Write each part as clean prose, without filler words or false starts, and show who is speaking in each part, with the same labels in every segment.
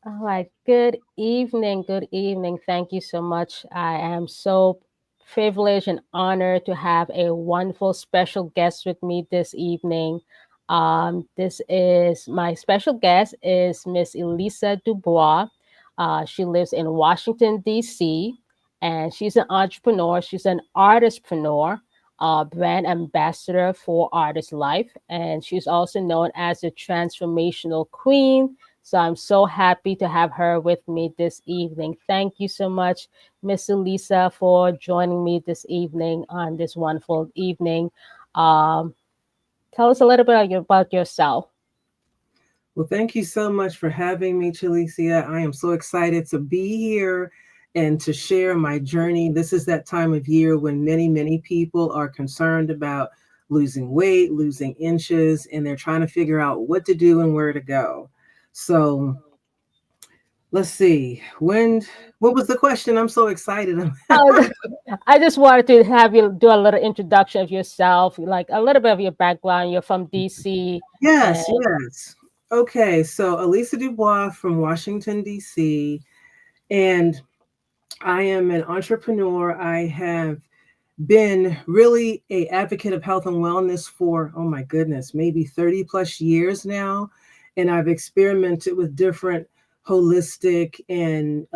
Speaker 1: All right. Good evening. Good evening. Thank you so much. I am so privileged and honored to have a wonderful special guest with me this evening. This is my special guest is Miss Eleasa DuBois. She lives in Washington D.C. and she's an entrepreneur. She's an artistpreneur, brand ambassador for Artist Life, and she's also known as the Transformational Queen. So I'm so happy to have her with me this evening. Thank you so much, Miss Elisa, for joining me this evening on this wonderful evening. Um, Tell us a little bit about yourself.
Speaker 2: Well, thank you so much for having me, Chalicia. I am so excited to be here and to share my journey. This is that time of year when many people are concerned about losing weight, losing inches, and they're trying to figure out what to do and where to go. So let's see. What was the question? I'm so excited.
Speaker 1: Oh, I just wanted to have you do a little introduction of yourself, like a little bit of your background. You're from DC, and
Speaker 2: Yes. Okay, so Elisa Dubois from Washington, D.C., and I am an entrepreneur. I have been really a advocate of health and wellness for, oh my goodness, maybe 30 plus years now. And I've experimented with different holistic and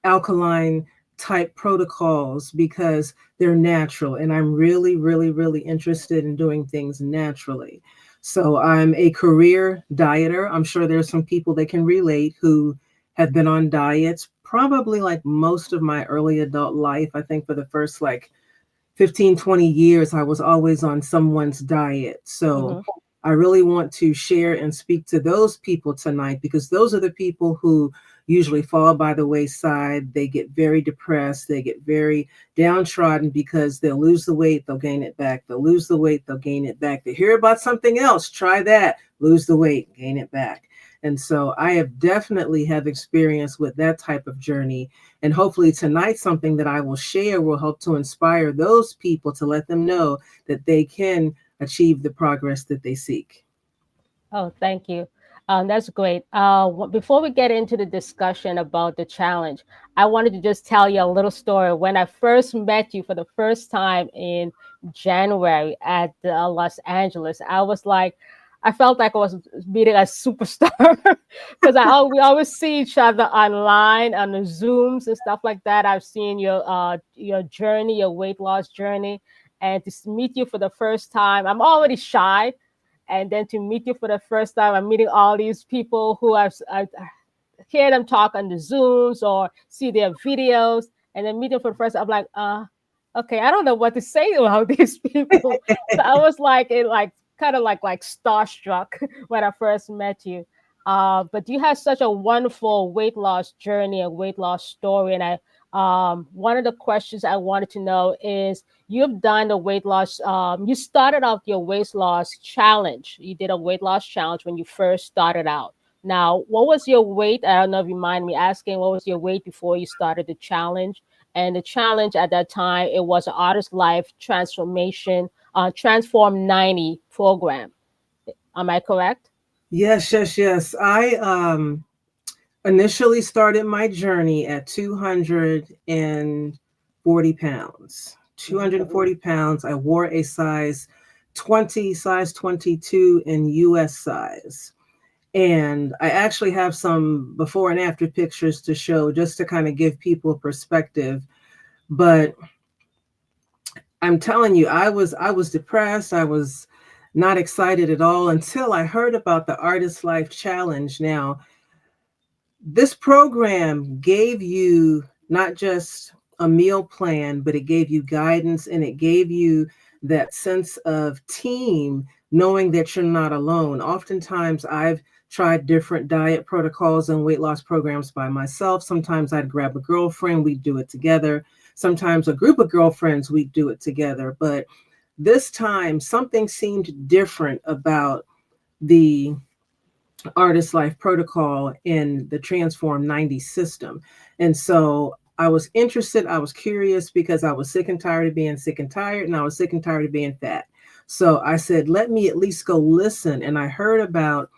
Speaker 2: alkaline type protocols because they're natural. And I'm really interested in doing things naturally. So I'm a career dieter. I'm sure there's some people that can relate who have been on diets probably like most of my early adult life. I think for the first like 15, 20 years, I was always on someone's diet. So
Speaker 1: mhm.
Speaker 2: I really want to share and speak to those people tonight because those are the people who usually fall by the wayside. They get very depressed. They get very downtrodden because they'll lose the weight, they'll gain it back. They'll lose the weight, they'll gain it back. They hear about something else, try that, lose the weight, gain it back. And so I have definitely have experience with that type of journey. And hopefully tonight, something that I will share will help to inspire those people to let them know that they can achieve the progress that they seek.
Speaker 1: Oh, thank you. That's great. Before we get into the discussion about the challenge, I wanted to just tell you a little story. When I first met you for the first time in January at Los Angeles, I felt like I was meeting a superstar because we always see each other online on the Zooms and stuff like that. I've seen your journey, your weight loss journey, and to meet you for the first time, I'm already shy, and then to meet you for the first time, I'm meeting all these people who I hear them talk on the Zooms or see their videos, and then meet them for the first time. I'm like, okay, I don't know what to say about these people. So I was like, kind of like starstruck when I first met you. But you have such a wonderful weight loss journey, a weight loss story, and I one of the questions I wanted to know is you've done a weight loss. You started out your weight loss challenge. You did a weight loss challenge when you first started out. Now, what was your weight? I don't know if you mind me asking. What was your weight before you started the challenge? And the challenge at that time, it was an Artist Life Transformation, Transform 90 program. Am I correct?
Speaker 2: Yes. I initially started my journey at 240 pounds.
Speaker 1: Hmm.
Speaker 2: 240 pounds. I wore a size 20, size 22 in US size. And I actually have some before and after pictures to show just to kind of give people perspective. But I'm telling you, I was depressed. I was not excited at all until I heard about the Artist Life Challenge. Now, this program gave you not just a meal plan, but it gave you guidance and it gave you that sense of team, knowing that you're not alone. Oftentimes, I've tried different diet protocols and weight loss programs by myself. Sometimes I'd grab a girlfriend, we'd do it together. Sometimes a group of girlfriends, we'd do it together. But this time, something seemed different about the Artist Life Protocol in the Transform 90 system. And so I was interested, I was curious because I was sick and tired of being sick and tired, and I was sick and tired of being fat. So I said, let me at least go listen. And I heard about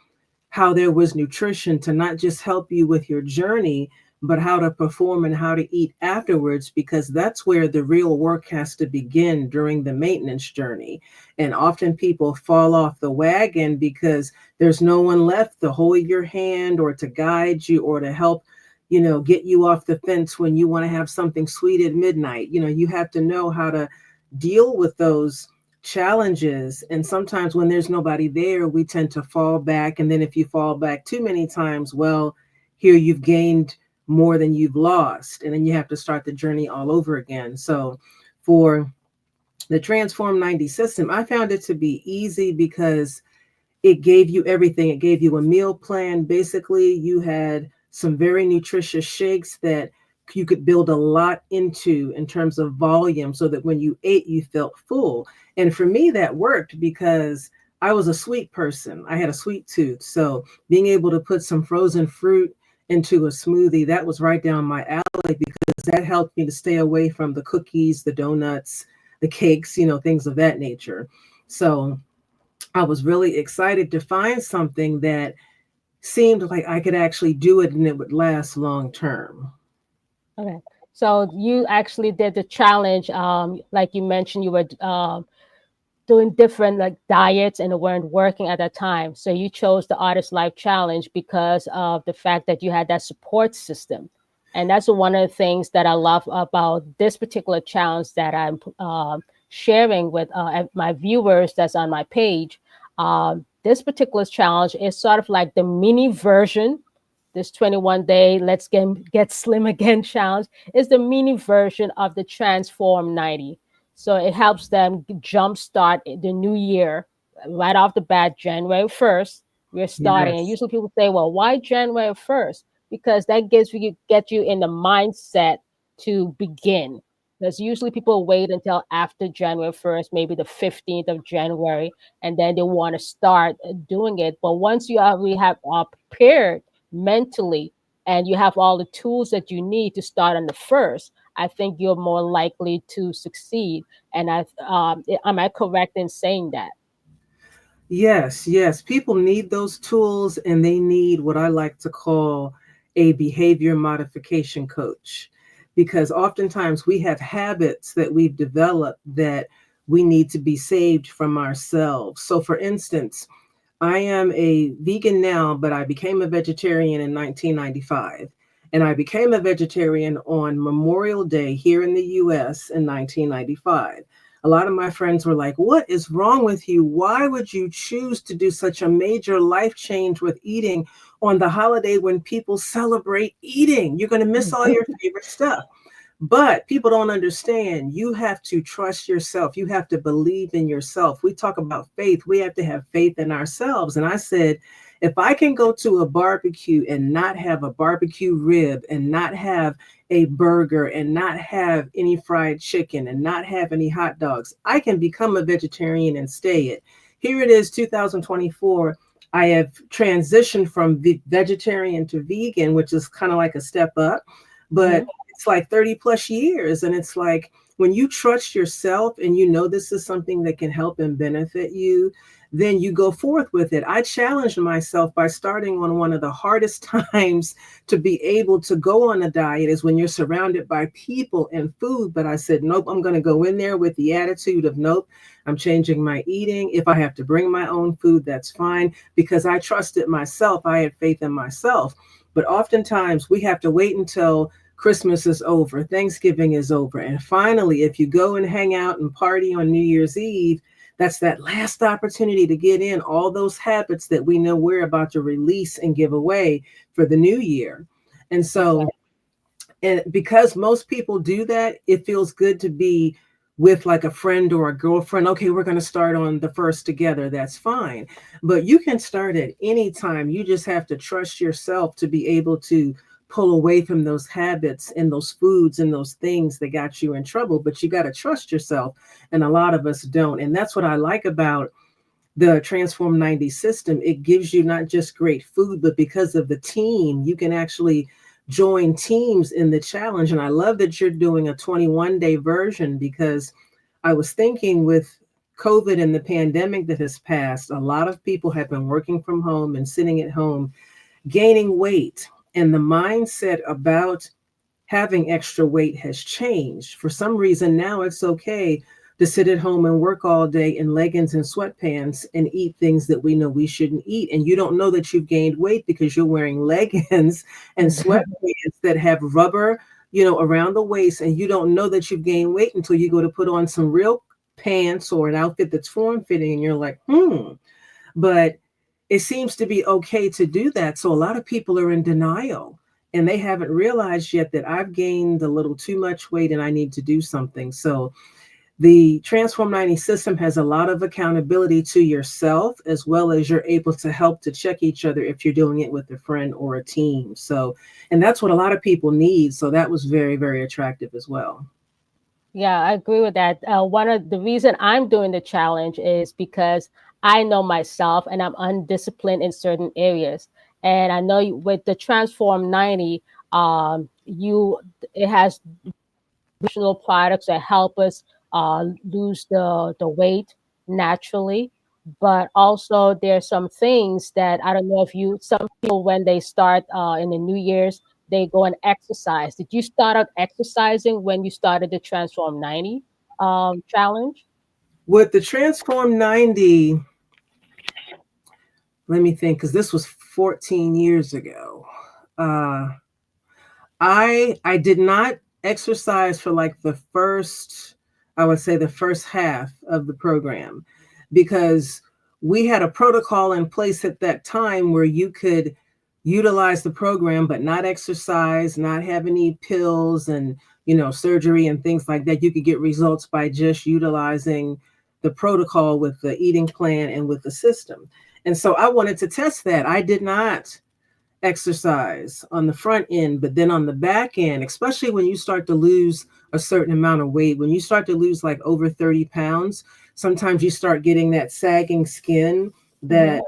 Speaker 2: how there was nutrition to not just help you with your journey, but how to perform and how to eat afterwards, because that's where the real work has to begin during the maintenance journey. And often people fall off the wagon because there's no one left to hold your hand or to guide you or to help, get you off the fence when you want to have something sweet at midnight. You have to know how to deal with those challenges. And sometimes when there's nobody there, we tend to fall back. And then if you fall back too many times, well, here you've gained more than you've lost. And then you have to start the journey all over again. So for the Transform 90 system, I found it to be easy because it gave you everything. It gave you a meal plan. Basically, you had some very nutritious shakes that you could build a lot into in terms of volume so that when you ate, you felt full. And for me, that worked because I was a sweet person. I had a sweet tooth. So being able to put some frozen fruit into a smoothie, that was right down my alley because that helped me to stay away from the cookies, the donuts, the cakes, things of that nature. So I was really excited to find something that seemed like I could actually do it and it would last long term.
Speaker 1: Okay. So you actually did the challenge. Like you mentioned, you were doing different like diets and it weren't working at that time. So you chose the Artist Life Challenge because of the fact that you had that support system. And that's one of the things that I love about this particular challenge that I'm sharing with my viewers that's on my page. This particular challenge is sort of like the mini version. This 21-day Let's Get Slim Again challenge is the mini version of the Transform 90. So it helps them jumpstart the new year right off the bat, January 1st. We're starting. And
Speaker 2: Yes.
Speaker 1: usually people say, well, why January 1st? Because that get you in the mindset to begin. Because usually people wait until after January 1st, maybe the 15th of January, and then they want to start doing it. But once we have prepared mentally and you have all the tools that you need to start on the first, I think you're more likely to succeed. And am I correct in saying that?
Speaker 2: Yes, yes. People need those tools and they need what I like to call a behavior modification coach. Because oftentimes we have habits that we've developed that we need to be saved from ourselves. So, for instance, I am a vegan now, but I became a vegetarian in 1995. And I became a vegetarian on Memorial Day here in the US in 1995. A lot of my friends were like, "What is wrong with you? Why would you choose to do such a major life change with eating on the holiday when people celebrate eating? You're going to miss all your favorite stuff." But people don't understand. You have to trust yourself. You have to believe in yourself. We talk about faith. We have to have faith in ourselves. And I said, if I can go to a barbecue and not have a barbecue rib and not have a burger and not have any fried chicken and not have any hot dogs, I can become a vegetarian and stay it. Here it is, 2024. I have transitioned from vegetarian to vegan, which is kind of like a step up. But
Speaker 1: Mhm.
Speaker 2: it's like 30 plus years. And it's like when you trust yourself and you know this is something that can help and benefit you, then you go forth with it. I challenged myself by starting on one of the hardest times to be able to go on a diet is when you're surrounded by people and food. But I said, nope, I'm going to go in there with the attitude of, nope, I'm changing my eating. If I have to bring my own food, that's fine, because I trusted myself. I had faith in myself. But oftentimes we have to wait until Christmas is over, Thanksgiving is over. And finally, if you go and hang out and party on New Year's Eve, that's that last opportunity to get in all those habits that we know we're about to release and give away for the new year. And
Speaker 1: That's
Speaker 2: so,
Speaker 1: right.
Speaker 2: and because most people do that, it feels good to be with like a friend or a girlfriend. Okay, we're going to start on the first together. That's fine. But you can start at any time. You just have to trust yourself to be able to pull away from those habits and those foods and those things that got you in trouble. But you got to trust yourself. And a lot of us don't. And that's what I like about the Transform 90 system. It gives you not just great food, but because of the team, you can actually join teams in the challenge. And I love that you're doing a 21-day version because I was thinking with COVID and the pandemic that has passed, a lot of people have been working from home and sitting at home, gaining weight. And the mindset about having extra weight has changed. For some reason, now it's okay to sit at home and work all day in leggings and sweatpants and eat things that we know we shouldn't eat. And you don't know that you've gained weight because you're wearing leggings and sweatpants that have rubber, around the waist. And you don't know that you've gained weight until you go to put on some real pants or an outfit that's form fitting. And you're like, But it seems to be okay to do that. So a lot of people are in denial and they haven't realized yet that I've gained a little too much weight and I need to do something. So the Transform 90 system has a lot of accountability to yourself, as well as you're able to help to check each other if you're doing it with a friend or a team. So, and that's what a lot of people need. So that was very, very attractive as well.
Speaker 1: Yeah, I agree with that. One of the reason I'm doing the challenge is because I know myself and I'm undisciplined in certain areas. And I know with the Transform 90, you it has nutritional products that help us lose the weight naturally. But also there's some things that I don't know if you some people when they start in the New Year's they go and exercise. Did you start out exercising when you started the Transform 90 challenge?
Speaker 2: With the Transform 90, let me think, because this was 14 years ago. Uh, I did not exercise for like the first, I would say the first half of the program, because we had a protocol in place at that time where you could utilize the program but not exercise, not have any pills and surgery and things like that. You could get results by just utilizing the protocol with the eating plan and with the system. And so I wanted to test that. I did not exercise on the front end, but then on the back end, especially when you start to lose a certain amount of weight, when you start to lose like over 30 pounds, sometimes you start getting that sagging skin
Speaker 1: Hmm.
Speaker 2: that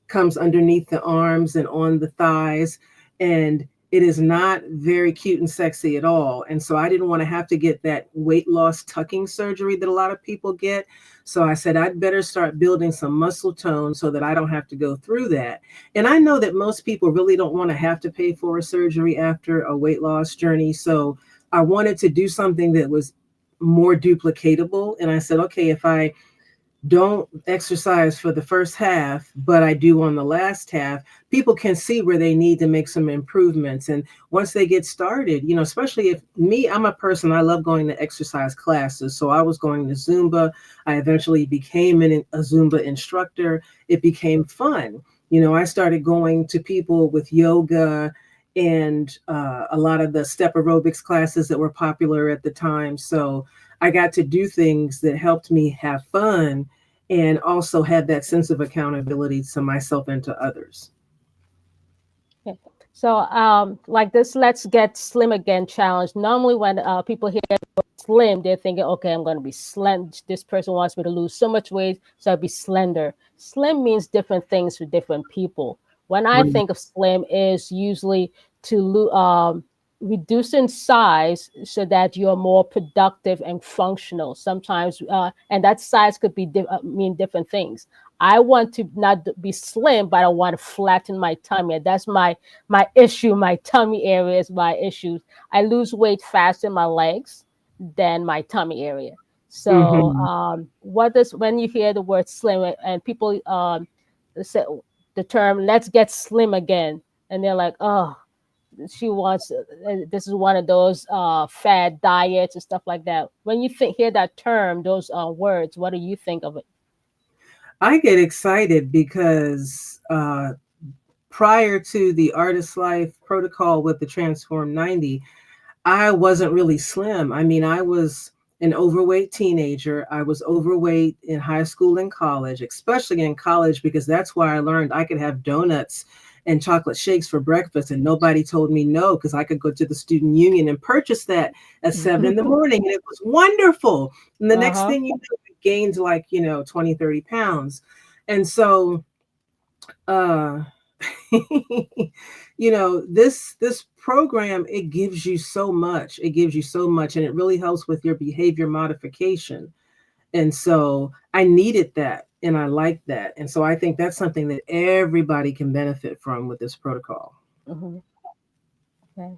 Speaker 2: comes underneath the arms and on the thighs. And it is not very cute and sexy at all. And so I didn't want to have to get that weight loss tucking surgery that a lot of people get. So I said, I'd better start building some muscle tone so that I don't have to go through that. And I know that most people really don't want to have to pay for a surgery after a weight loss journey. So I wanted to do something that was more duplicatable. And I said, okay, if I don't exercise for the first half, but I do on the last half, people can see where they need to make some improvements. And once they get started, especially if me, I'm a person, I love going to exercise classes. So I was going to Zumba. I eventually became a Zumba instructor. It became fun. I started going to people with yoga and a lot of the step aerobics classes that were popular at the time. So I got to do things that helped me have fun and also had that sense of accountability to myself and to others.
Speaker 1: Yeah. So, like this, let's get slim again challenge. Normally, when people hear slim, they're thinking, okay, I'm going to be slim. This person wants me to lose so much weight, so I'll be slender. Slim means different things for different people. When I
Speaker 2: Right.
Speaker 1: think of slim, is usually to reduce in size so that you're more productive and functional. Sometimes, and that size could mean different things. I want to not be slim, but I want to flatten my tummy. That's my issue. My tummy area is my issue. I lose weight faster in my legs than my tummy area. So,
Speaker 2: Mm-hmm.
Speaker 1: what does when you hear the word slim and people say the term "let's get slim again," and they're like, "Oh, she wants this is one of those fad diets and stuff like that." When you hear that term, those words, what do you think of it?
Speaker 2: I get excited because prior to the Artist Life protocol with the Transform 90, I wasn't really slim. I mean, I was an overweight teenager. I was overweight in high school and college, especially in college, because that's where I learned I could have donuts and chocolate shakes for breakfast, and nobody told me no because I could go to the student union and purchase that at 7 in the morning, and it was wonderful. And the next
Speaker 1: Uh-huh.
Speaker 2: thing you know, I gained like 20, 30 pounds. And so uh this program, it gives you so much, and it really helps with your behavior modification. And so I needed that and I like that. And so I think that's something that everybody can benefit from with this protocol.
Speaker 1: Hmm. Okay.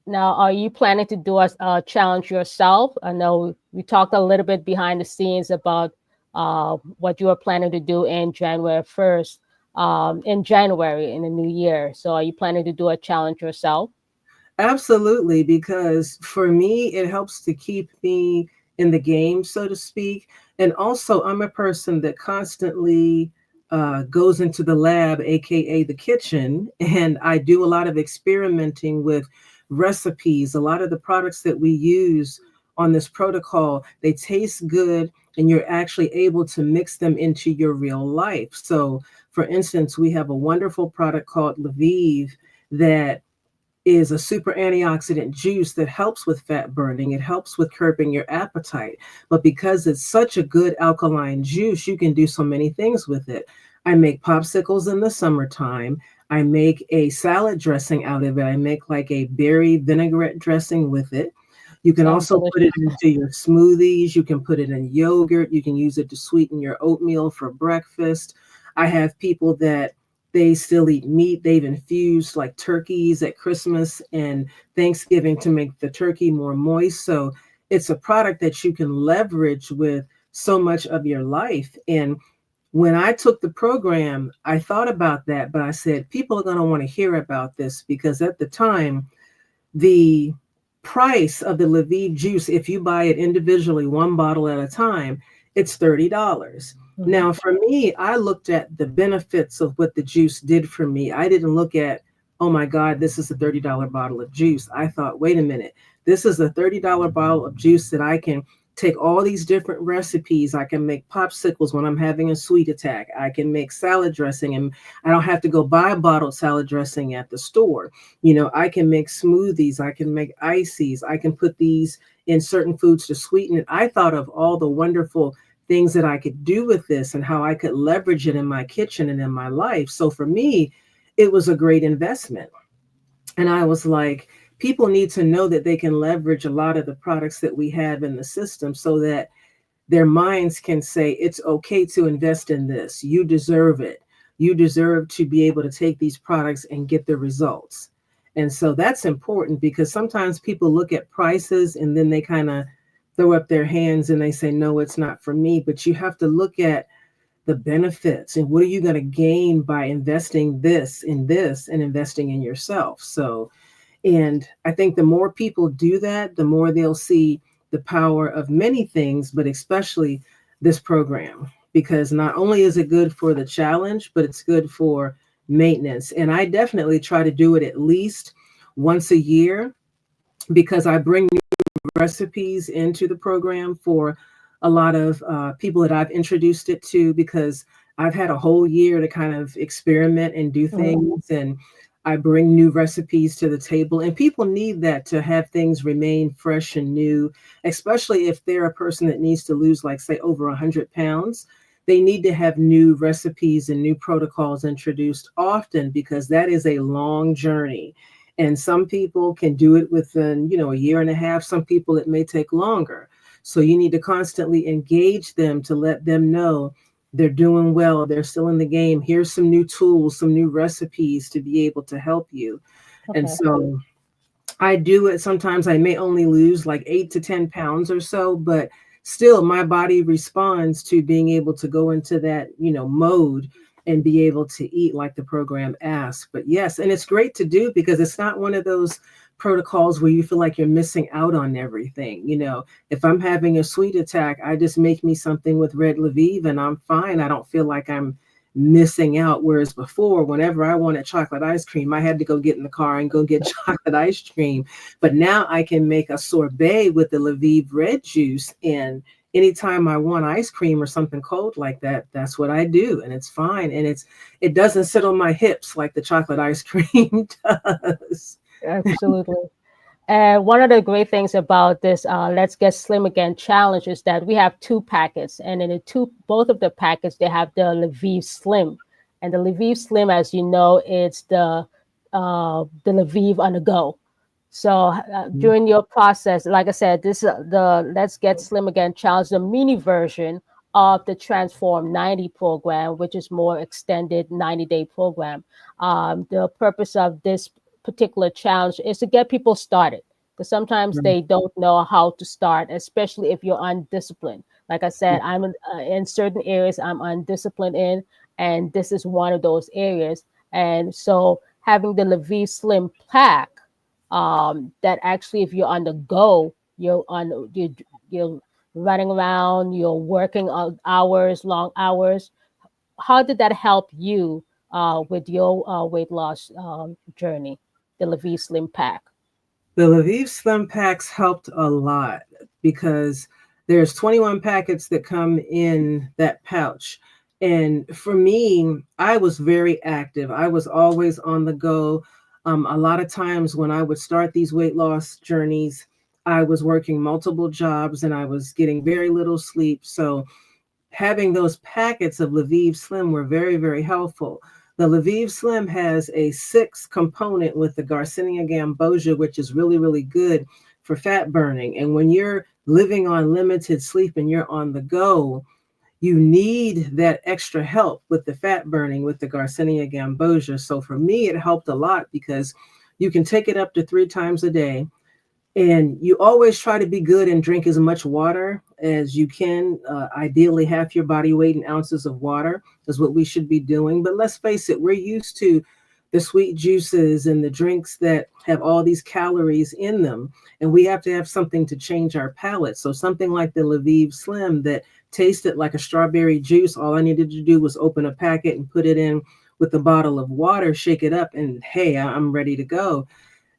Speaker 1: Now, are you planning to do a challenge yourself? I know we talked a little bit behind the scenes about what you are planning to do in January 1st, in January in the new year. So, are you planning to do a challenge yourself?
Speaker 2: Absolutely, because for me, it helps to keep me in the game, so to speak. And also, I'm a person that constantly goes into the lab, AKA the kitchen, and I do a lot of experimenting with recipes. A lot of the products that we use on this protocol, they taste good, and you're actually able to mix them into your real life. So, for instance, we have a wonderful product called Lviv that is a super antioxidant juice that helps with fat burning. It helps with curbing your appetite. But because it's such a good alkaline juice, you can do so many things with it. I make popsicles in the summertime. I make a salad dressing out of it. I make like a berry vinaigrette dressing with it. You can
Speaker 1: Sounds
Speaker 2: also put it
Speaker 1: delicious.
Speaker 2: into your smoothies. You can put it in yogurt. You can use it to sweeten your oatmeal for breakfast. I have people that they still eat meat. They've infused like turkeys at Christmas and Thanksgiving to make the turkey more moist. So it's a product that you can leverage with so much of your life. And when I took the program, I thought about that, but I said, people are going to want to hear about this because at the time, the price of the Lviv juice, if you buy it individually, one bottle at a time, it's $30.
Speaker 1: Hmm.
Speaker 2: Now, for me, I looked at the benefits of what the juice did for me. I didn't look at, oh my God, this is a $30 bottle of juice. I thought, wait a minute, this is a $30 bottle of juice that I can take all these different recipes. I can make popsicles when I'm having a sweet attack. I can make salad dressing, and I don't have to go buy a bottled salad dressing at the store. I can make smoothies, I can make ices, I can put these in certain foods to sweeten it. I thought of all the wonderful things that I could do with this and how I could leverage it in my kitchen and in my life. So for me, it was a great investment. And I was like, people need to know that they can leverage a lot of the products that we have in the system so that their minds can say, it's okay to invest in this. You deserve it. You deserve to be able to take these products and get the results. And so that's important because sometimes people look at prices and then they kind of throw up their hands and they say, no, it's not for me. But you have to look at the benefits and what are you going to gain by investing this and investing in yourself. So and I think the more people do that, the more they'll see the power of many things, but especially this program, because not only is it good for the challenge, but it's good for maintenance. And I definitely try to do it at least once a year because I bring recipes into the program for a lot of people that I've introduced it to because I've had a whole year to kind of experiment and do
Speaker 1: Hmm.
Speaker 2: things. And I bring new recipes to the table. And people need that to have things remain fresh and new, especially if they're a person that needs to lose, like, say, over 100 pounds. They need to have new recipes and new protocols introduced often because that is a long journey and some people can do it within a year and a half. Some people it may take longer. So you need to constantly engage them to let them know they're doing well, they're still in the game. Here's some new tools, some new recipes to be able to help you. And
Speaker 1: Okay.
Speaker 2: so I do it. Sometimes I may only lose like 8 to 10 pounds or so, but still my body responds to being able to go into that, mode and be able to eat like the program asks. But yes, and it's great to do because it's not one of those protocols where you feel like you're missing out on everything. If I'm having a sweet attack, I just make me something with red Lviv and I'm fine. I don't feel like I'm missing out. Whereas before, whenever I wanted chocolate ice cream, I had to go get in the car and go get chocolate ice cream. But now I can make a sorbet with the Lviv red juice. And anytime I want ice cream or something cold like that, that's what I do. And it's fine. And it doesn't sit on my hips like the chocolate ice cream does.
Speaker 1: Absolutely. And one of the great things about this Let's Get Slim Again challenge is that we have two packets, and in both of the packets they have the Lviv Slim, and the Lviv Slim, as you know, it's the Lviv on the go. So during your process, like I said, this the Let's Get Slim Again challenge, the mini version of the Transform 90 program, which is more extended 90-day program. The purpose of this particular challenge is to get people started, because sometimes
Speaker 2: Right.
Speaker 1: they don't know how to start, especially if you're undisciplined. Like I said, in certain areas I'm undisciplined in, and this is one of those areas. And so having the Lviv Slim pack, that actually if you're on the go, you're running around, you're working hours, long hours. How did that help you with your weight loss journey, the Lviv Slim pack?
Speaker 2: The Lviv Slim Packs helped a lot because there's 21 packets that come in that pouch. And for me, I was very active. I was always on the go. A lot of times when I would start these weight loss journeys, I was working multiple jobs and I was getting very little sleep. So having those packets of Lviv Slim were very, very helpful. The Lviv Slim has a 6 component with the Garcinia gambosia, which is really, really good for fat burning. And when you're living on limited sleep and you're on the go, you need that extra help with the fat burning with the Garcinia gambosia. So for me, it helped a lot because you can take it up to 3 times a day. And you always try to be good and drink as much water as you can. Ideally, half your body weight in ounces of water is what we should be doing. But let's face it, we're used to the sweet juices and the drinks that have all these calories in them. And we have to have something to change our palate. So something like the Lviv Slim that tasted like a strawberry juice, all I needed to do was open a packet and put it in with a bottle of water, shake it up, and hey, I'm ready to go.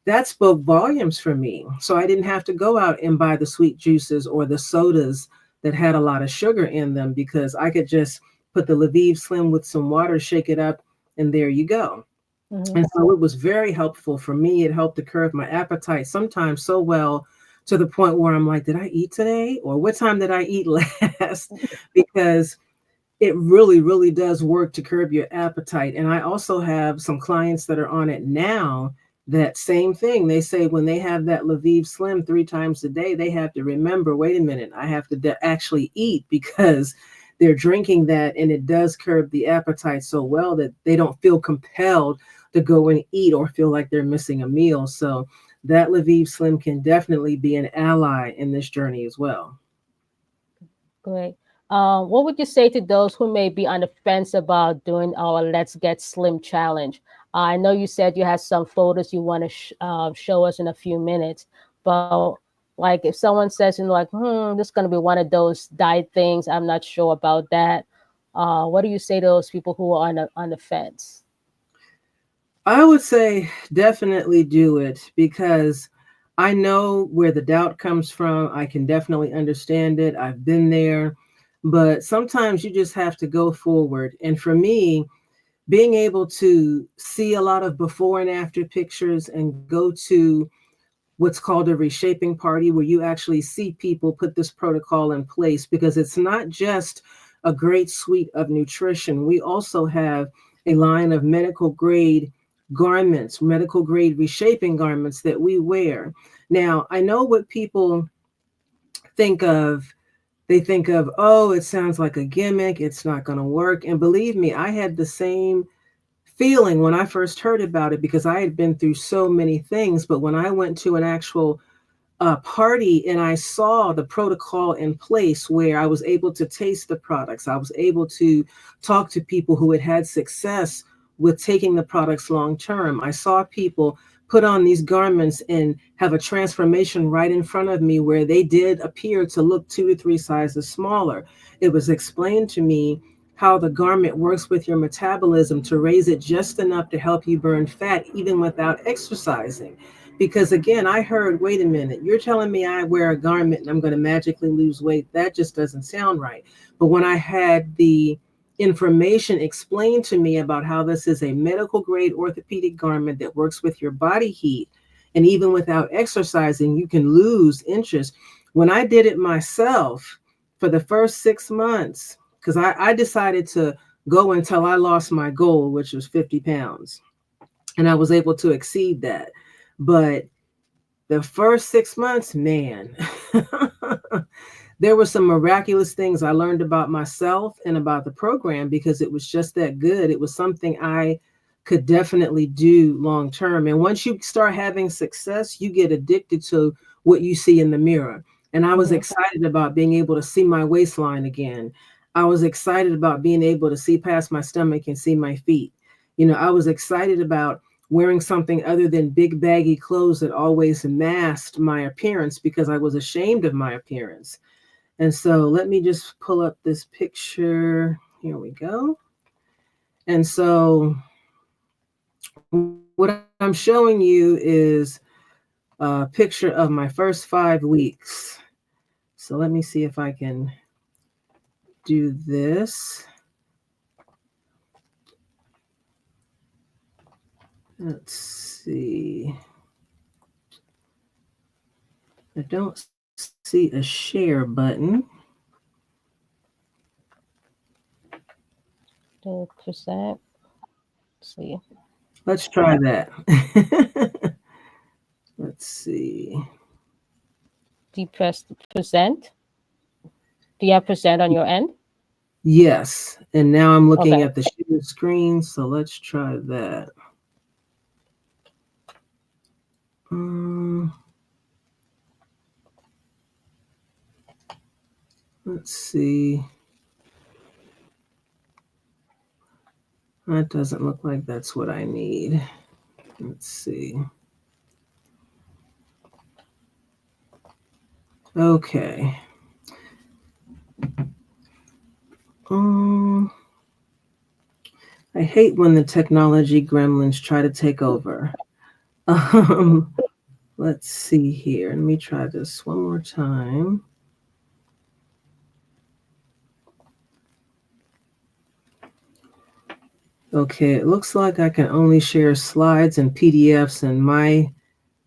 Speaker 2: That spoke volumes for me. So I didn't have to go out and buy the sweet juices or the sodas that had a lot of sugar in them because I could just put the Lviv Slim with some water, shake it up, and there you go.
Speaker 1: Hmm.
Speaker 2: And so it was very helpful for me. It helped to curb my appetite sometimes so well to the point where I'm like, did I eat today? Or what time did I eat last? Because it really, really does work to curb your appetite. And I also have some clients that are on it now. That same thing. They say when they have that Lviv Slim 3 times a day, they have to remember, wait a minute, I have to actually eat because they're drinking that and it does curb the appetite so well that they don't feel compelled to go and eat or feel like they're missing a meal. So that Lviv Slim can definitely be an ally in this journey as well.
Speaker 1: Great. What would you say to those who may be on the fence about doing our Let's Get Slim challenge? I know you said you had some photos you want to show us in a few minutes, but like if someone says, this is going to be one of those diet things, I'm not sure about that. What do you say to those people who are on the fence?
Speaker 2: I would say definitely do it because I know where the doubt comes from. I can definitely understand it. I've been there. But sometimes you just have to go forward. And for me, being able to see a lot of before and after pictures and go to what's called a reshaping party where you actually see people put this protocol in place because it's not just a great suite of nutrition. We also have a line of medical grade garments, medical grade reshaping garments that we wear. Now, I know what people think of. They think of, oh, it sounds like a gimmick, it's not going to work. And believe me, I had the same feeling when I first heard about it because I had been through so many things. But when I went to an actual party and I saw the protocol in place where I was able to taste the products, I was able to talk to people who had had success with taking the products long term. I saw people put on these garments and have a transformation right in front of me where they did appear to look 2 to 3 sizes smaller. It was explained to me how the garment works with your metabolism to raise it just enough to help you burn fat even without exercising. Because again, I heard, wait a minute, you're telling me I wear a garment and I'm going to magically lose weight. That just doesn't sound right. But when I had the information explained to me about how this is a medical grade orthopedic garment that works with your body heat, and even without exercising, you can lose inches. When I did it myself for the first 6 months, because I decided to go until I lost my goal, which was 50 pounds, and I was able to exceed that. But The first 6 months, man, there were some miraculous things I learned about myself and about the program because it was just that good. It was something I could definitely do long term. And once you start having success, you get addicted to what you see in the mirror. And I was
Speaker 1: Mm-hmm.
Speaker 2: excited about being able to see my waistline again. I was excited about being able to see past my stomach and see my feet. I was excited about wearing something other than big baggy clothes that always masked my appearance because I was ashamed of my appearance. And so let me just pull up this picture. Here we go. And so what I'm showing you is a picture of my first 5 weeks. So let me see if I can do this. Let's see. I don't see a share button.
Speaker 1: The percent. Let's see.
Speaker 2: Let's try that. Let's see.
Speaker 1: Depress the percent. Do you have percent on your end?
Speaker 2: Yes. And now I'm looking
Speaker 1: Okay.
Speaker 2: at the share screen. So let's try that. Um, let's see. That doesn't look like that's what I need. Let's see. Okay. Um, I hate when the technology gremlins try to take over. Um, let's see here. Let me try this one more time. Okay, it looks like I can only share slides and PDFs, and my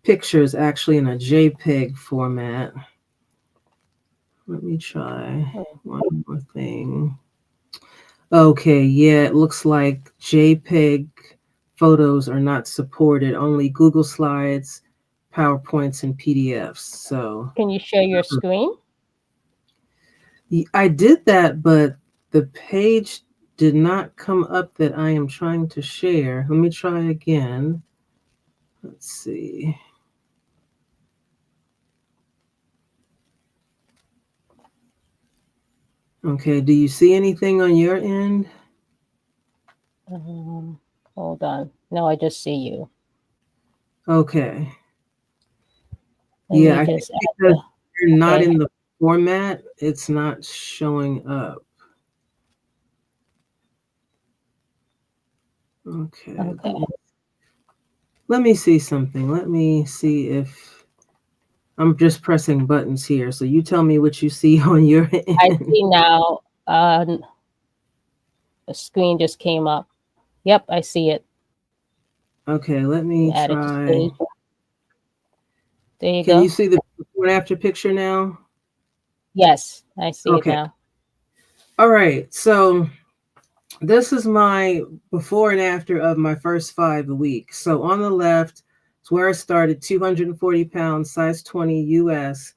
Speaker 2: picture is actually in a JPEG format. Let me try one more thing. Okay, yeah, it looks like JPEG photos are not supported, only Google Slides, PowerPoints, and PDFs. So
Speaker 1: Can you share your screen?
Speaker 2: I did that, but the page did not come up that I am trying to share. Let me try again. Let's see. Okay, do you see anything on your end?
Speaker 1: Hold on. No, I just see you.
Speaker 2: Okay.
Speaker 1: Let
Speaker 2: Yeah,
Speaker 1: me
Speaker 2: I think
Speaker 1: just add
Speaker 2: because
Speaker 1: the.
Speaker 2: you're not
Speaker 1: Okay.
Speaker 2: in the format, it's not showing up. Okay,
Speaker 1: Okay.
Speaker 2: let me see something. Let me see if I'm just pressing buttons here. So you tell me what you see on your
Speaker 1: I
Speaker 2: end.
Speaker 1: see now. The screen just came up. Yep, I see it.
Speaker 2: Okay, let
Speaker 1: Let
Speaker 2: me
Speaker 1: me add it to
Speaker 2: try.
Speaker 1: stage. There you
Speaker 2: Can you
Speaker 1: go.
Speaker 2: see the before and after picture now?
Speaker 1: Yes, I see it
Speaker 2: Okay.
Speaker 1: now.
Speaker 2: All right. So this is my before and after of my first 5 weeks. So on the left is where I started, 240 pounds, size 20 US.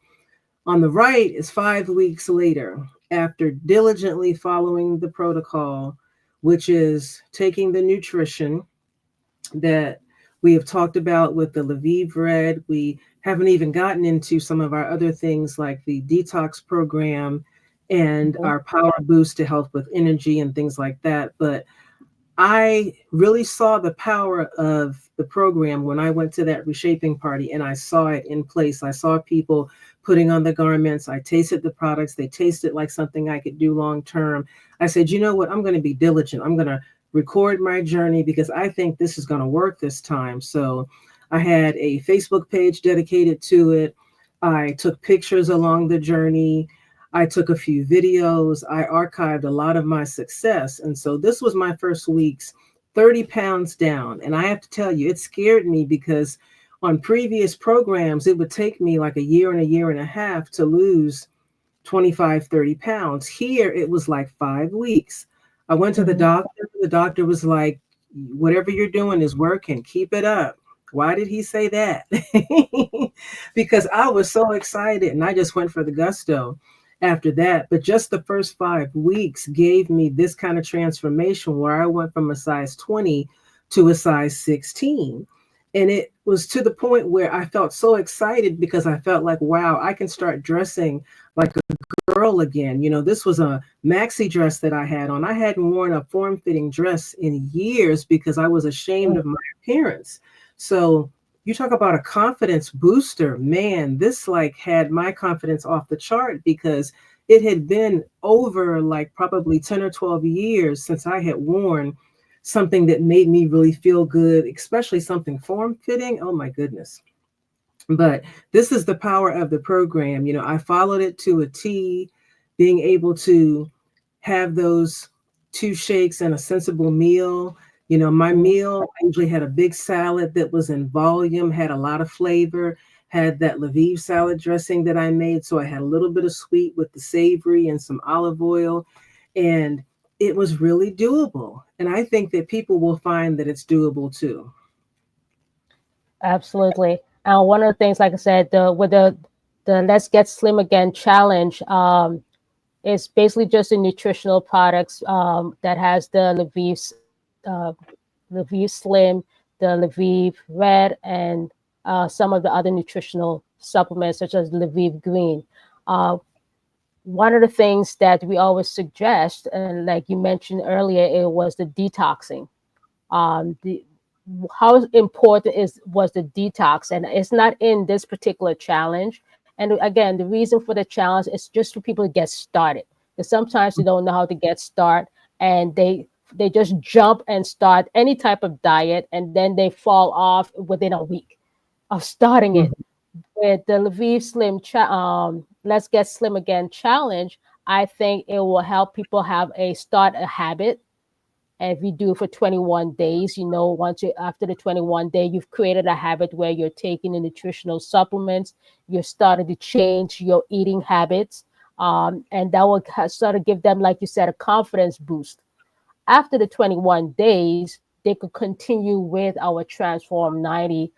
Speaker 2: On the right is 5 weeks later, after diligently following the protocol, which is taking the nutrition that we have talked about with the Lviv bread. We haven't even gotten into some of our other things like the detox program and
Speaker 1: Mhm.
Speaker 2: our power boost to help with energy and things like that. But I really saw the power of the program when I went to that reshaping party and I saw it in place. I saw people putting on the garments. I tasted the products. They tasted like something I could do long term. I said, you know what? I'm going to be diligent. I'm going to record my journey because I think this is going to work this time. So I had a Facebook page dedicated to it. I took pictures along the journey. I took a few videos. I archived a lot of my success. And so this was my first week's 30 pounds down. And I have to tell you, it scared me because on previous programs, it would take me like a year and a half to lose 25, 30 pounds. Here, it was like 5 weeks. I went to the
Speaker 1: Mhm.
Speaker 2: doctor. The doctor was like, whatever you're doing is working, keep it up. Why did he say that? Because I was so excited and I just went for the gusto after that. But just the first 5 weeks gave me this kind of transformation where I went from a size 20 to a size 16. And it was to the point where I felt so excited because I felt like, wow, I can start dressing like a girl again. This was a maxi dress that I had on. I hadn't worn a form fitting dress in years because I was ashamed of my appearance. So you talk about a confidence booster, man, this like had my confidence off the chart because it had been over like probably 10 or 12 years since I had worn something that made me really feel good, especially something form fitting. Oh my goodness. But this is the power of the program. I followed it to a T, being able to have those two shakes and a sensible meal. My meal, I usually had a big salad that was in volume, had a lot of flavor, had that Lviv salad dressing that I made. So I had a little bit of sweet with the savory and some olive oil. And it was really doable. And I think that people will find that it's doable too.
Speaker 1: Absolutely. One of the things, like I said, the Let's Get Slim Again challenge, is basically just a nutritional products that has the Lviv Slim, the Lviv Red, and some of the other nutritional supplements such as Lviv Green. Uh, One of the things that we always suggest, and like you mentioned earlier, it was the detoxing. The How important is was the detox, and it's not in this particular challenge. And again, the reason for the challenge is just for people to get started, because sometimes they don't know how to get started, and they just jump and start any type of diet, and then they fall off within a week of starting it. With the Lviv Let's Get Slim Again challenge, I think it will help people have start a habit. And if you do it for 21 days, once you after the 21 day, you've created a habit where you're taking the nutritional supplements, you're starting to change your eating habits, and that will sort of give them, like you said, a confidence boost. After the 21 days, they could continue with our Transform 90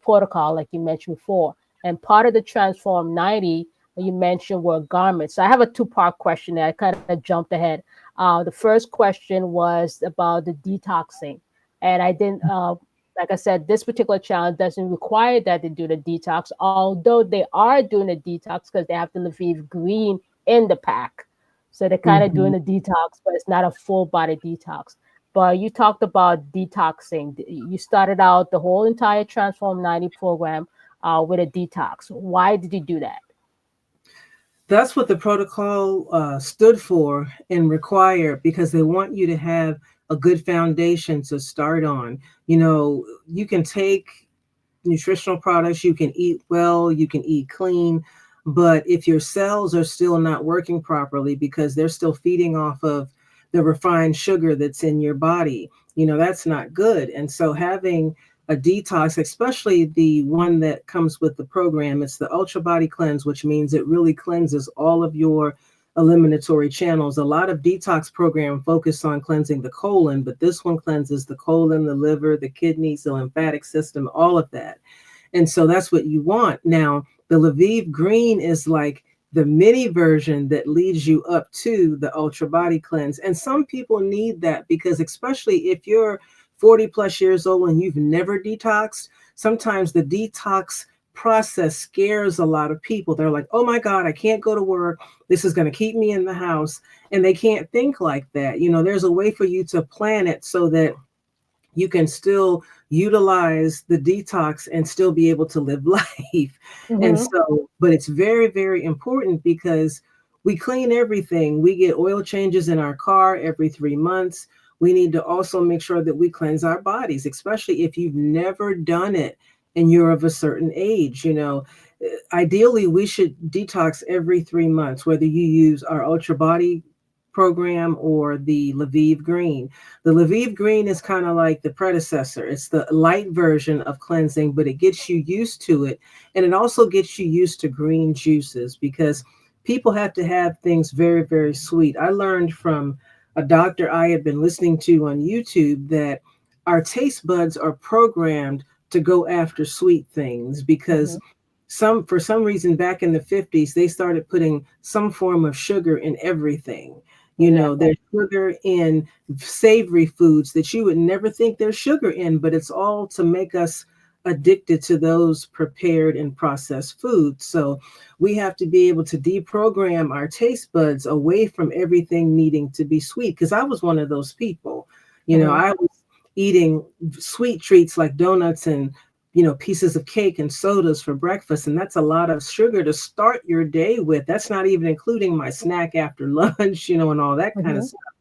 Speaker 1: protocol, like you mentioned before. And part of the Transform 90 you mentioned were garments. So I have a two-part question there. I kind of jumped ahead. The first question was about the detoxing. And I didn't, like I said, this particular challenge doesn't require that they do the detox, although they are doing a detox because they have the Lviv Green in the pack. So they're kind of doing
Speaker 2: Mhm.
Speaker 1: a detox, but it's not a full body detox. But you talked about detoxing. You started out the whole entire Transform 90 program with a detox. Why did you do that?
Speaker 2: That's what the protocol stood for and required because they want you to have a good foundation to start on. You can take nutritional products, you can eat well, you can eat clean, but if your cells are still not working properly because they're still feeding off of the refined sugar that's in your body, that's not good. And so having a detox, especially the one that comes with the program, it's the Ultra Body Cleanse, which means it really cleanses all of your eliminatory channels. A lot of detox program focus on cleansing the colon, but this one cleanses the colon, the liver, the kidneys, the lymphatic system, all of that. And so that's what you want. Now, the Lviv Green is like the mini version that leads you up to the Ultra Body Cleanse. And some people need that because, especially if you're 40 plus years old and you've never detoxed, sometimes the detox process scares a lot of people. They're like, oh my God, I can't go to work. This is going to keep me in the house. And they can't think like that. There's a way for you to plan it so that you can still utilize the detox and still be able to live life. And
Speaker 1: Mm-hmm.
Speaker 2: so, but it's very, very important because we clean everything. We get oil changes in our car every 3 months. We need to also make sure that we cleanse our bodies, especially if you've never done it and you're of a certain age. Ideally, we should detox every 3 months, whether you use our Ultra Body program or the Lviv Green. The Lviv Green is kind of like the predecessor. It's the light version of cleansing, but it gets you used to it. And it also gets you used to green juices because people have to have things very, very sweet. I learned from a doctor I had been listening to on YouTube that our taste buds are programmed to go after sweet things because
Speaker 1: Mhm.
Speaker 2: for some reason back in the 50s they started putting some form of sugar in everything.
Speaker 1: Yeah.
Speaker 2: There's sugar in savory foods that you would never think there's sugar in, but it's all to make us addicted to those prepared and processed foods. So we have to be able to deprogram our taste buds away from everything needing to be sweet, because I was one of those people.
Speaker 1: Mhm.
Speaker 2: I was eating sweet treats like donuts and pieces of cake and sodas for breakfast. And that's a lot of sugar to start your day with. That's not even including my snack after lunch, and all that kind of
Speaker 1: Mhm.
Speaker 2: stuff.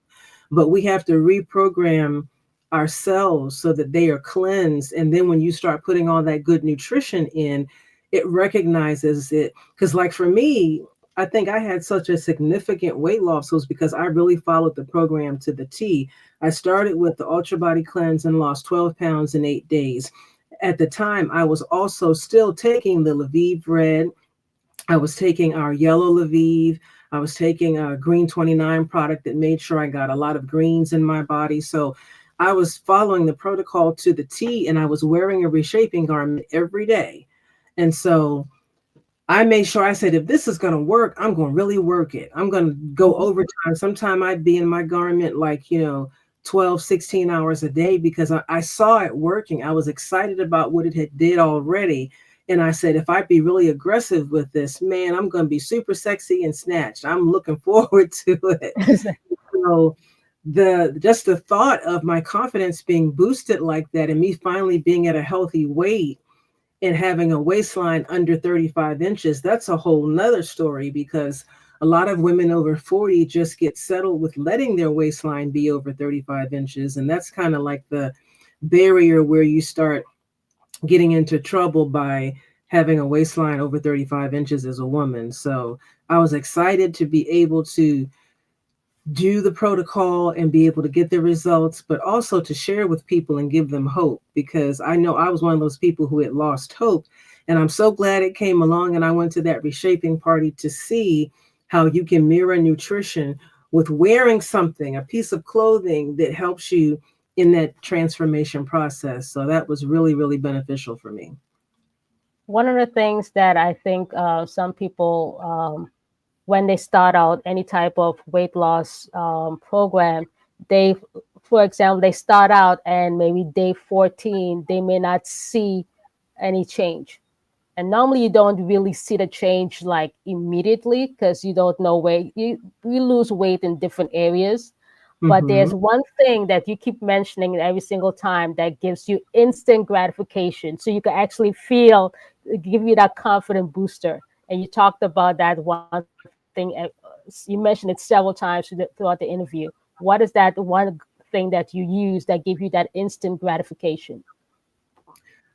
Speaker 2: But we have to reprogram ourselves so that they are cleansed. And then when you start putting all that good nutrition in, it recognizes it. Because, like for me, I think I had such a significant weight loss was because I really followed the program to the T. I started with the Ultra Body Cleanse and lost 12 pounds in 8 days. At the time, I was also still taking the Lviv Red. I was taking our yellow Lviv. I was taking a green 29 product that made sure I got a lot of greens in my body. So I was following the protocol to the T, and I was wearing a reshaping garment every day. And so I made sure, I said, if this is going to work, I'm going to really work it. I'm going to go
Speaker 1: Mhm.
Speaker 2: overtime. Sometime I'd be in my garment like, 12, 16 hours a day because I saw it working. I was excited about what it had did already. And I said, if I be really aggressive with this, man, I'm going to be super sexy and snatched. I'm looking forward to it. So the thought of my confidence being boosted like that and me finally being at a healthy weight and having a waistline under 35 inches, that's a whole nother story because a lot of women over 40 just get settled with letting their waistline be over 35 inches. And that's kind of like the barrier where you start getting into trouble by having a waistline over 35 inches as a woman. So I was excited to be able to do the protocol and be able to get the results, but also to share with people and give them hope because I know I was one of those people who had lost hope. And I'm so glad it came along. And I went to that reshaping party to see how you can mirror nutrition with wearing something, a piece of clothing that helps you in that transformation process. So that was really, really beneficial for me.
Speaker 1: One of the things that I think some people, when they start out any type of weight loss program, they, for example, they start out and maybe day 14, they may not see any change. And normally you don't really see the change like immediately because you don't know where you lose weight in different areas. But
Speaker 2: Mm-hmm.
Speaker 1: there's one thing that you keep mentioning every single time that gives you instant gratification. So you can actually feel, give you that confident booster. And you talked about that one thing. You mentioned it several times throughout the interview. What is that one thing that you use that give you that instant gratification?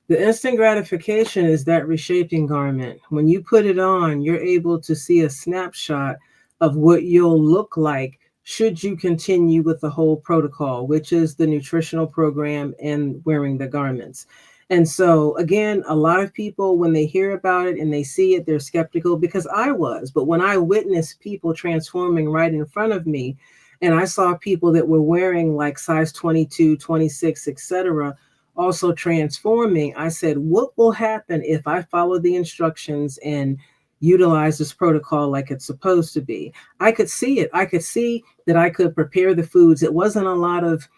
Speaker 2: The instant gratification is that reshaping garment. When you put it on, you're able to see a snapshot of what you'll look like should you continue with the whole protocol, which is the nutritional program and wearing the garments. And so, again, a lot of people, when they hear about it and they see it, they're skeptical because I was. But when I witnessed people transforming right in front of me, and I saw people that were wearing like size 22, 26, etc., also transforming, I said, what will happen if I follow the instructions and utilize this protocol like it's supposed to be? I could see it. I could see that I could prepare the foods. It wasn't a lot of,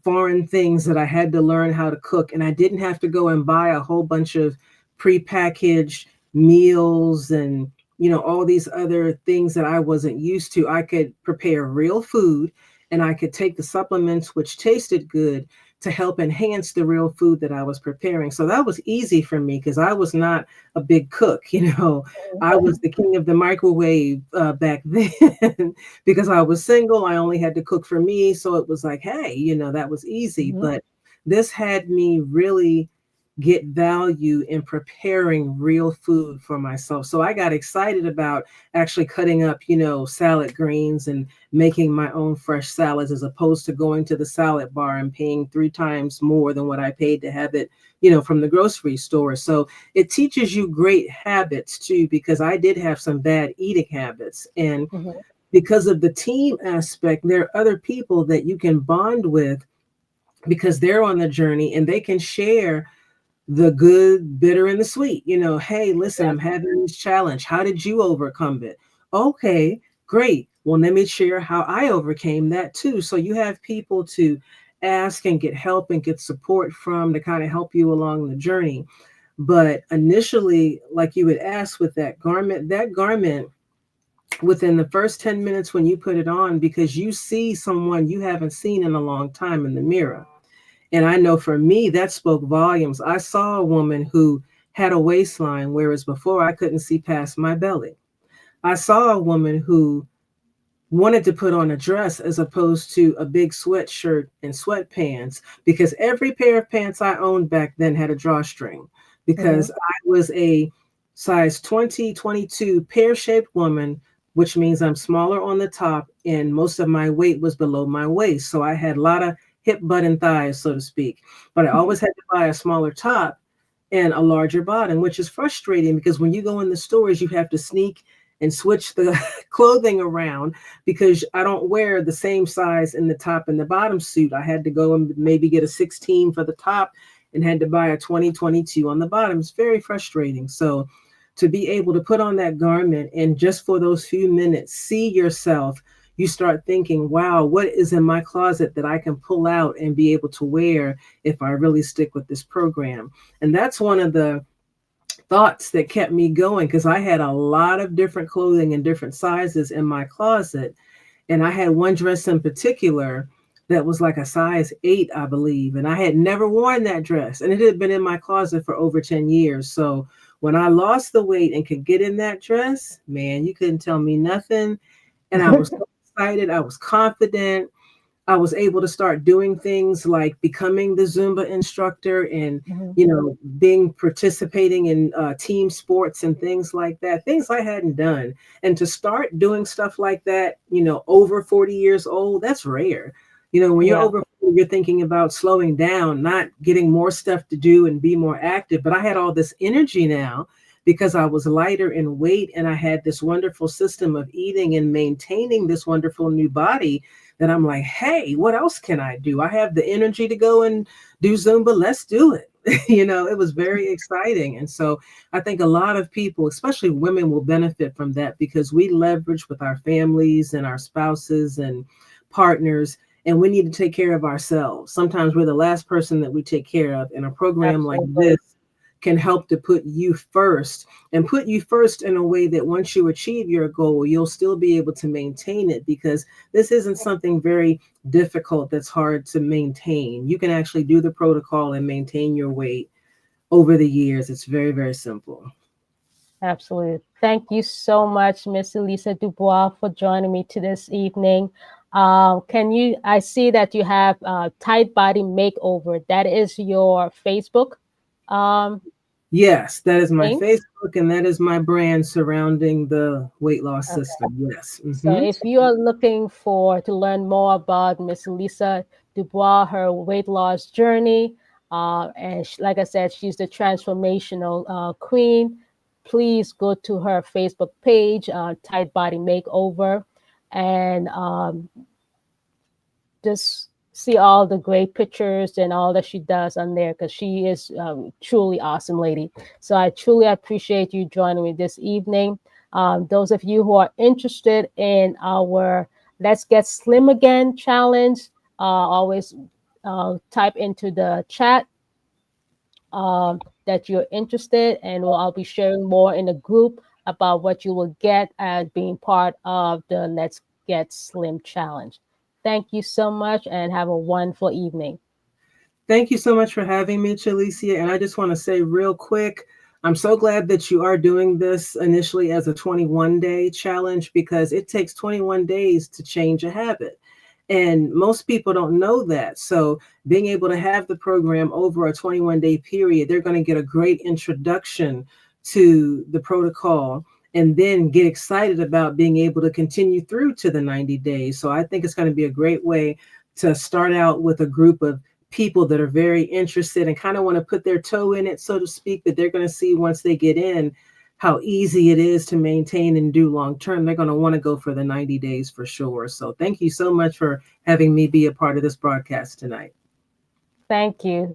Speaker 2: foreign things that I had to learn how to cook. And I didn't have to go and buy a whole bunch of prepackaged meals and, all these other things that I wasn't used to. I could prepare real food and I could take the supplements, which tasted good, to help enhance the real food that I was preparing. So that was easy for me because I was not a big cook. I was the king of the microwave back then because I was single. I only had to cook for me. So it was like, hey, that was easy.
Speaker 1: Mhm.
Speaker 2: But this had me really get value in preparing real food for myself. So I got excited about actually cutting up, salad greens and making my own fresh salads as opposed to going to the salad bar and paying 3 times more than what I paid to have it, from the grocery store. So it teaches you great habits too, because I did have some bad eating habits. And
Speaker 1: Mhm.
Speaker 2: because of the team aspect, there are other people that you can bond with because they're on the journey and they can share the good, bitter, and the sweet. Hey, listen, I'm
Speaker 1: Exactly.
Speaker 2: having this challenge. How did you overcome it? Okay, great. Well, let me share how I overcame that too. So you have people to ask and get help and get support from to kind of help you along the journey. But initially, like you would ask with that garment within the first 10 minutes when you put it on, because you see someone you haven't seen in a long time in the mirror. And I know for me, that spoke volumes. I saw a woman who had a waistline, whereas before I couldn't see past my belly. I saw a woman who wanted to put on a dress as opposed to a big sweatshirt and sweatpants, because every pair of pants I owned back then had a drawstring,
Speaker 1: Hmm.
Speaker 2: because I was a size 20, 22 pear-shaped woman, which means I'm smaller on the top and most of my weight was below my waist. So I had a lot of hip, butt, and thighs, so to speak. But I always had to buy a smaller top and a larger bottom, which is frustrating because when you go in the stores, you have to sneak and switch the clothing around, because I don't wear the same size in the top and the bottom suit. I had to go and maybe get a 16 for the top and had to buy a 20, 22 on the bottom. It's very frustrating. So to be able to put on that garment and just for those few minutes see yourself, you start thinking, wow, what is in my closet that I can pull out and be able to wear if I really stick with this program? And that's one of the thoughts that kept me going, because I had a lot of different clothing in different sizes in my closet. And I had one dress in particular that was like a size 8, I believe. And I had never worn that dress. And it had been in my closet for over 10 years. So when I lost the weight and could get in that dress, man, you couldn't tell me nothing. And I was so excited. I was confident. I was able to start doing things like becoming the Zumba instructor and,
Speaker 1: Hmm.
Speaker 2: being participating in team sports and things like that, things I hadn't done. And to start doing stuff like that, over 40 years old, that's rare. When you're
Speaker 1: Yeah.
Speaker 2: over 40, you're thinking about slowing down, not getting more stuff to do and be more active. But I had all this energy now because I was lighter in weight and I had this wonderful system of eating and maintaining this wonderful new body that I'm like, hey, what else can I do? I have the energy to go and do Zumba. Let's do it. It was very exciting. And so I think a lot of people, especially women, will benefit from that because we leverage with our families and our spouses and partners, and we need to take care of ourselves. Sometimes we're the last person that we take care of. And a program like
Speaker 1: Absolutely.
Speaker 2: this can help to put you first, and put you first in a way that once you achieve your goal, you'll still be able to maintain it, because this isn't something very difficult that's hard to maintain. You can actually do the protocol and maintain your weight over the years. It's very, very simple.
Speaker 1: Absolutely. Thank you so much, Miss Elisa Dubois, for joining me to this evening. I see that you have Tight Body Makeover. That is your Facebook um,
Speaker 2: Yes, that is my
Speaker 1: thing.
Speaker 2: Facebook and that is my brand surrounding the weight loss
Speaker 1: Okay.
Speaker 2: system. Yes.
Speaker 1: So if you are looking to learn more about Miss Elisa Dubois, her weight loss journey, and like I said, she's the transformational queen. Please go to her Facebook page, Tight Body Makeover, and just see all the great pictures and all that she does on there, because she is truly awesome lady. So I truly appreciate you joining me this evening. Those of you who are interested in our Let's Get Slim Again challenge, always type into the chat that you're interested, and I'll be sharing more in the group about what you will get as being part of the Let's Get Slim challenge. Thank you so much and have a wonderful evening.
Speaker 2: Thank you so much for having me, Chalicia. And I just want to say real quick, I'm so glad that you are doing this initially as a 21-day challenge, because it takes 21 days to change a habit. And most people don't know that. So being able to have the program over a 21-day period, they're going to get a great introduction to the protocol and then get excited about being able to continue through to the 90 days. So I think it's going to be a great way to start out with a group of people that are very interested and kind of want to put their toe in it, so to speak, that they're going to see once they get in how easy it is to maintain and do long term. They're going to want to go for the 90 days for sure. So thank you so much for having me be a part of this broadcast tonight.
Speaker 1: Thank you.